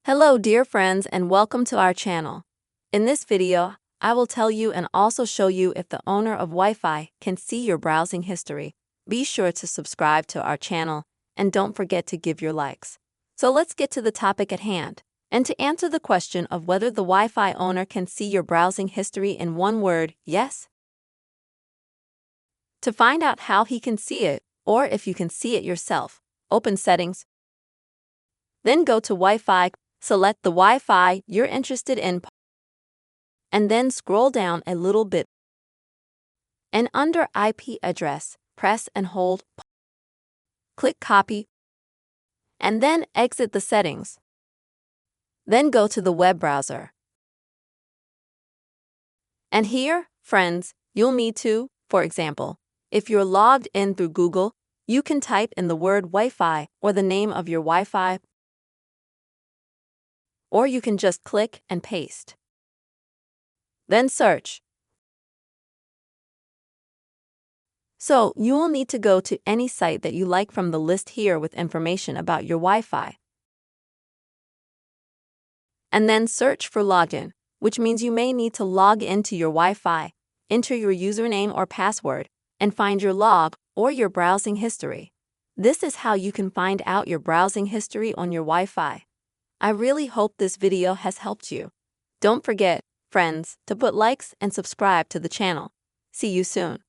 Hello dear friends and welcome to our channel. In this video, I will tell you and also show you if the owner of Wi-Fi can see your browsing history. Be sure to subscribe to our channel and don't forget to give your likes. So let's get to the topic at hand. And to answer the question of whether the Wi-Fi owner can see your browsing history in one word, yes. To find out how he can see it, or if you can see it yourself, open Settings. Then go to Wi-Fi, select the Wi-Fi you're interested in, and then scroll down a little bit. And under IP address, press and hold. Click Copy. And then exit the settings. Then go to the web browser. And here, friends, you'll need to, for example, if you're logged in through Google, you can type in the word Wi-Fi or the name of your Wi-Fi, or you can just click and paste. Then search. So, you will need to go to any site that you like from the list here with information about your Wi-Fi. And then search for login, which means you may need to log into your Wi-Fi, enter your username or password, and find your log or your browsing history. This is how you can find out your browsing history on your Wi-Fi. I really hope this video has helped you. Don't forget, friends, to put likes and subscribe to the channel. See you soon.